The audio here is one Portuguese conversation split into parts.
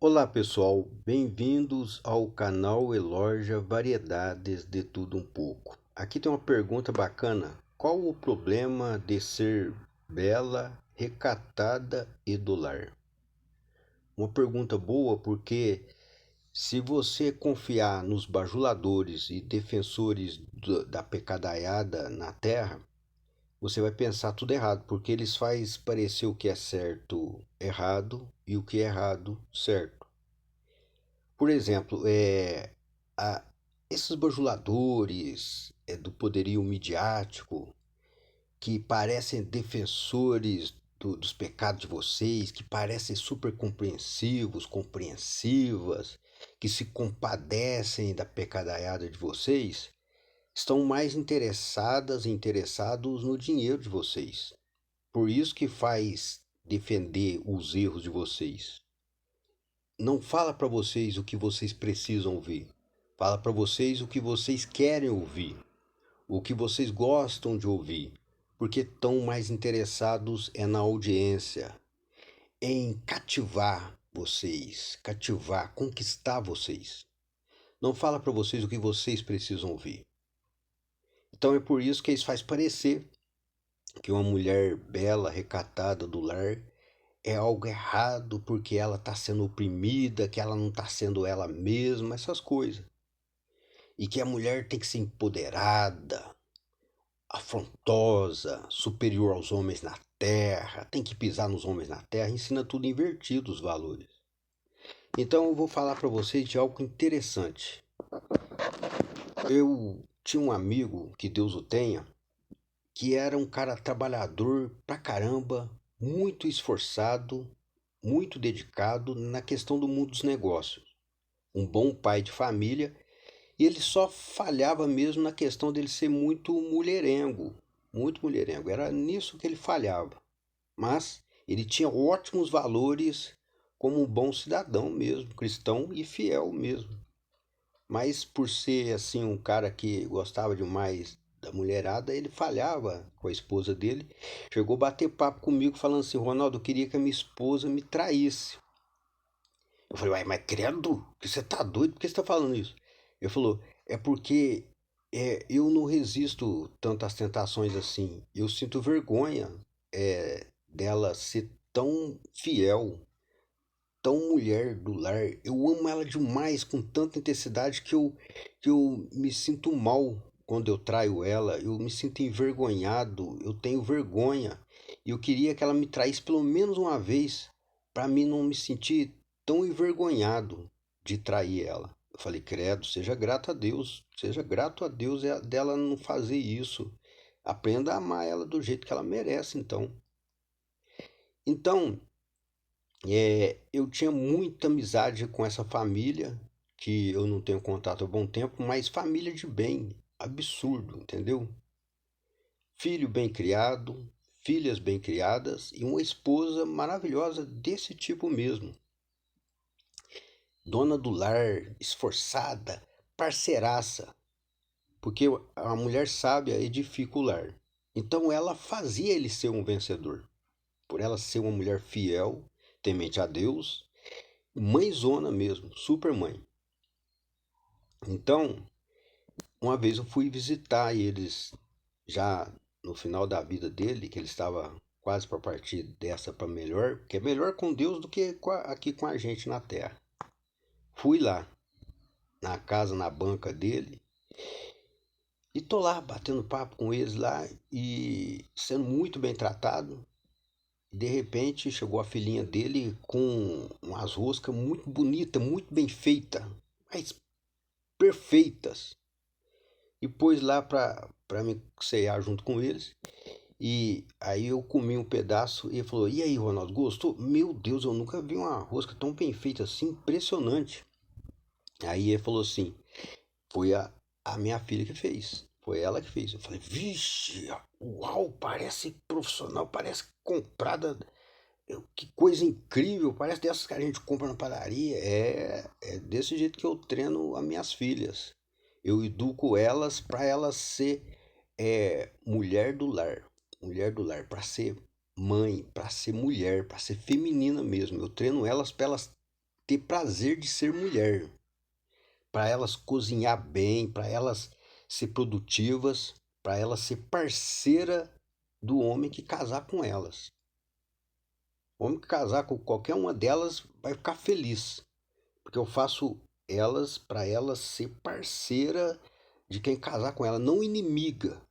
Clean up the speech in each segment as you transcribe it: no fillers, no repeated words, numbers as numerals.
Olá pessoal, bem-vindos ao canal Eloja Variedades de Tudo Um Pouco. Aqui tem uma pergunta bacana: qual o problema de ser bela, recatada e do lar? Uma pergunta boa porque se você confiar nos bajuladores e defensores da pecadaiada na terra, você vai pensar tudo errado, porque eles fazem parecer o que é certo errado e o que é errado certo. Por exemplo, a- esses bajuladores do poderio midiático que parecem defensores dos pecados de vocês, que parecem super compreensivos, compreensivas, que se compadecem da pecadaiada de vocês, estão mais interessados no dinheiro de vocês. Por isso que faz defender os erros de vocês. Não fala para vocês o que vocês precisam ouvir. Fala para vocês o que vocês querem ouvir, o que vocês gostam de ouvir, porque estão mais interessados na audiência, em cativar, conquistar vocês. Não fala para vocês o que vocês precisam ouvir. Então é por isso que eles fazem parecer que uma mulher bela, recatada do lar é algo errado porque ela está sendo oprimida, que ela não está sendo ela mesma, essas coisas. E que a mulher tem que ser empoderada, afrontosa, superior aos homens na terra, tem que pisar nos homens na terra, ensina tudo invertido os valores. Então eu vou falar para vocês de algo interessante. Eu tinha um amigo, que Deus o tenha, que era um cara trabalhador pra caramba, muito esforçado, muito dedicado na questão do mundo dos negócios. Um bom pai de família, e ele só falhava mesmo na questão dele ser muito mulherengo, muito mulherengo. Era nisso que ele falhava. Mas ele tinha ótimos valores como um bom cidadão mesmo, cristão e fiel mesmo. Mas por ser assim um cara que gostava demais da mulherada, ele falhava com a esposa dele. Chegou a bater papo comigo falando assim: Ronaldo, eu queria que a minha esposa me traísse. Eu falei: uai, mas credo, que você tá doido? Por que você tá falando isso? Ele falou: é porque eu não resisto tanto às tentações assim. Eu sinto vergonha dela ser tão fiel, tão mulher do lar. Eu amo ela demais, com tanta intensidade que eu me sinto mal quando eu traio ela. Eu me sinto envergonhado, eu tenho vergonha. E eu queria que ela me traísse pelo menos uma vez, para mim não me sentir tão envergonhado de trair ela. Eu falei: credo, seja grato a Deus dela não fazer isso. Aprenda a amar ela do jeito que ela merece, então. Então, eu tinha muita amizade com essa família, que eu não tenho contato há bom tempo, mas família de bem, absurdo, entendeu? Filho bem criado, filhas bem criadas e uma esposa maravilhosa desse tipo mesmo. Dona do lar, esforçada, parceiraça, porque a mulher sábia edifica o lar. Então ela fazia ele ser um vencedor, por ela ser uma mulher fiel, temente a Deus, mãezona mesmo, super mãe. Então, uma vez eu fui visitar eles já no final da vida dele, que ele estava quase para partir dessa para melhor, que é melhor com Deus do que aqui com a gente na terra. Fui lá na casa, na banca dele, e tô lá batendo papo com eles lá e sendo muito bem tratado. De repente chegou a filhinha dele com umas roscas muito bonitas, muito bem feitas, mas perfeitas. E pôs lá para me cear junto com eles. E aí eu comi um pedaço e ele falou: e aí, Ronaldo, gostou? Meu Deus, eu nunca vi uma rosca tão bem feita assim, impressionante. Aí ele falou assim: foi a minha filha que fez. Foi ela que fez. Eu falei: vixe, uau, parece profissional, parece comprada. Que coisa incrível, parece dessas que a gente compra na padaria. É desse jeito que eu treino as minhas filhas. Eu educo elas para elas ser mulher do lar. Mulher do lar, para ser mãe, para ser mulher, para ser feminina mesmo. Eu treino elas para elas ter prazer de ser mulher, para elas cozinhar bem, para elas ser produtivas, para elas ser parceira do homem que casar com elas. O homem que casar com qualquer uma delas vai ficar feliz, porque eu faço elas para elas ser parceira de quem casar com ela, não inimiga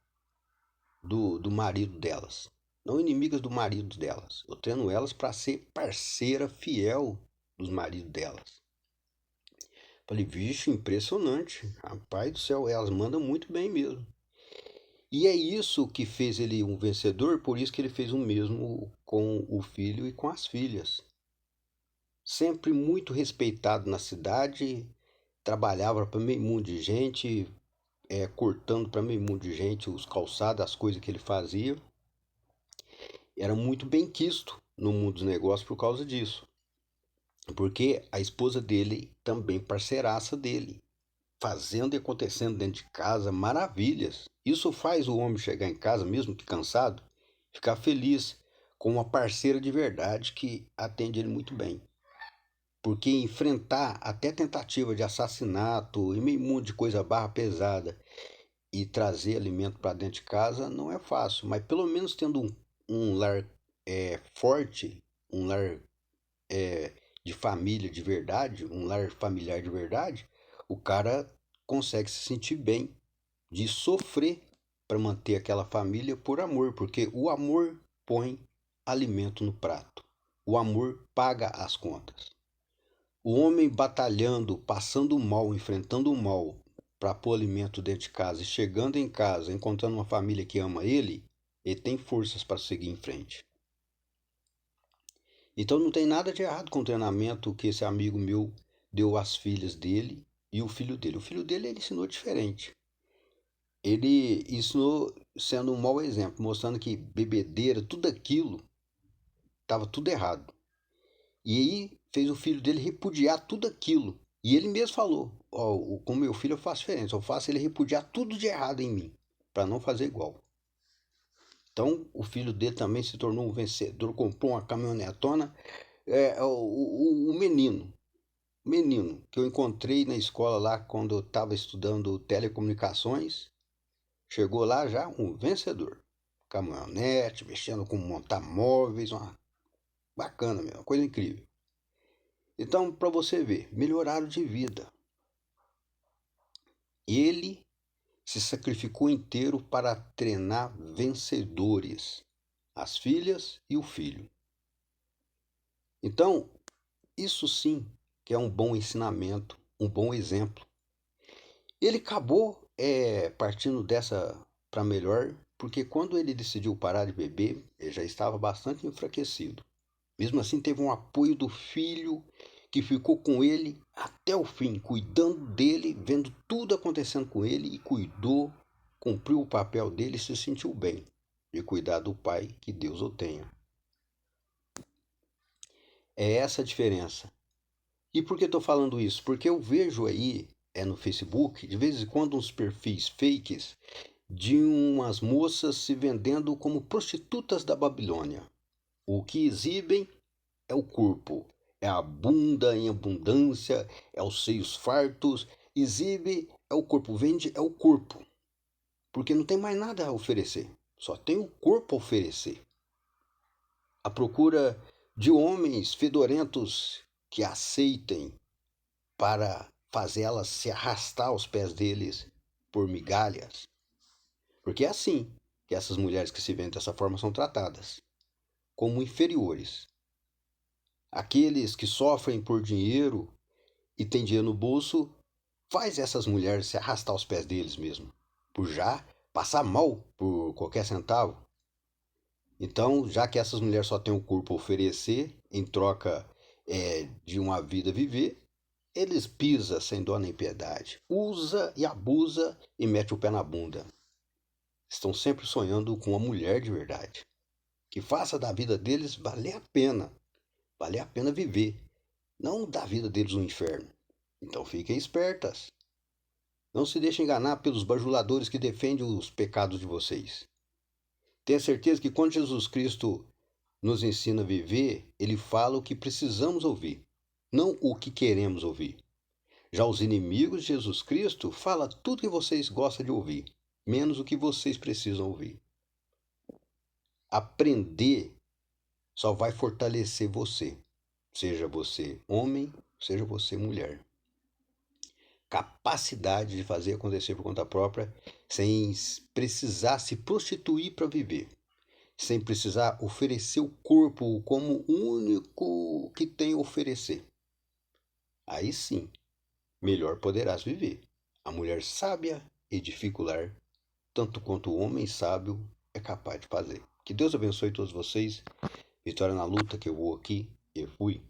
do marido delas, não inimigas do marido delas. Eu treino elas para ser parceira fiel dos maridos delas. Falei, vixe, impressionante, rapaz do céu, elas mandam muito bem mesmo. E é isso que fez ele um vencedor, por isso que ele fez o mesmo com o filho e com as filhas. Sempre muito respeitado na cidade, trabalhava para meio mundo de gente, cortando para meio mundo de gente os calçados, as coisas que ele fazia. Era muito bem quisto no mundo dos negócios por causa disso. Porque a esposa dele também parceiraça dele, fazendo e acontecendo dentro de casa maravilhas. Isso faz o homem chegar em casa, mesmo que cansado, ficar feliz com uma parceira de verdade que atende ele muito bem. Porque enfrentar até tentativa de assassinato e meio mundo de coisa barra pesada e trazer alimento para dentro de casa não é fácil, mas pelo menos tendo um lar forte, um lar de família de verdade, um lar familiar de verdade, o cara consegue se sentir bem de sofrer para manter aquela família por amor, porque o amor põe alimento no prato, o amor paga as contas. O homem batalhando, passando mal, enfrentando o mal para pôr alimento dentro de casa e chegando em casa, encontrando uma família que ama ele tem forças para seguir em frente. Então não tem nada de errado com o treinamento que esse amigo meu deu às filhas dele e o filho dele. O filho dele ele ensinou diferente. Ele ensinou sendo um mau exemplo, mostrando que bebedeira, tudo aquilo, estava tudo errado. E aí fez o filho dele repudiar tudo aquilo. E ele mesmo falou, ó, com meu filho eu faço diferença, eu faço ele repudiar tudo de errado em mim, para não fazer igual. Então o filho dele também se tornou um vencedor, comprou uma caminhonetona. O menino que eu encontrei na escola lá quando eu estava estudando telecomunicações, chegou lá já um vencedor. Caminhonete, mexendo com montar móveis, uma bacana mesmo, uma coisa incrível. Então, para você ver, melhoraram de vida. Ele se sacrificou inteiro para treinar vencedores, as filhas e o filho. Então, isso sim que é um bom ensinamento, um bom exemplo. Ele acabou partindo dessa para melhor, porque quando ele decidiu parar de beber, ele já estava bastante enfraquecido. Mesmo assim, teve um apoio do filho que ficou com ele até o fim, cuidando dele, vendo tudo acontecendo com ele e cuidou, cumpriu o papel dele e se sentiu bem de cuidar do pai, que Deus o tenha. É essa a diferença. E por que estou falando isso? Porque eu vejo aí no Facebook, de vez em quando, uns perfis fakes de umas moças se vendendo como prostitutas da Babilônia. O que exibem é o corpo, é a bunda em abundância, é os seios fartos, exibe é o corpo, vende é o corpo, porque não tem mais nada a oferecer, só tem o corpo a oferecer. A procura de homens fedorentos que aceitem para fazê-las se arrastar aos pés deles por migalhas, porque é assim que essas mulheres que se vendem dessa forma são tratadas, como inferiores. Aqueles que sofrem por dinheiro e têm dinheiro no bolso, faz essas mulheres se arrastar aos pés deles mesmo, por já passar mal por qualquer centavo. Então, já que essas mulheres só têm o corpo a oferecer em troca de uma vida a viver, eles pisam sem dó nem piedade, usa e abusa e mete o pé na bunda. Estão sempre sonhando com uma mulher de verdade, que faça da vida deles valer a pena viver, não da vida deles um inferno. Então fiquem espertas. Não se deixem enganar pelos bajuladores que defendem os pecados de vocês. Tenha certeza que quando Jesus Cristo nos ensina a viver, ele fala o que precisamos ouvir. não o que queremos ouvir. Já os inimigos de Jesus Cristo falam tudo que vocês gostam de ouvir, menos o que vocês precisam ouvir. Aprender só vai fortalecer você, seja você homem, seja você mulher. Capacidade de fazer acontecer por conta própria, sem precisar se prostituir para viver, sem precisar oferecer o corpo como o único que tem a oferecer. Aí sim, melhor poderás viver. A mulher sábia edifica o lar, tanto quanto o homem sábio é capaz de fazer. Que Deus abençoe todos vocês. Vitória na luta, que eu vou aqui e fui.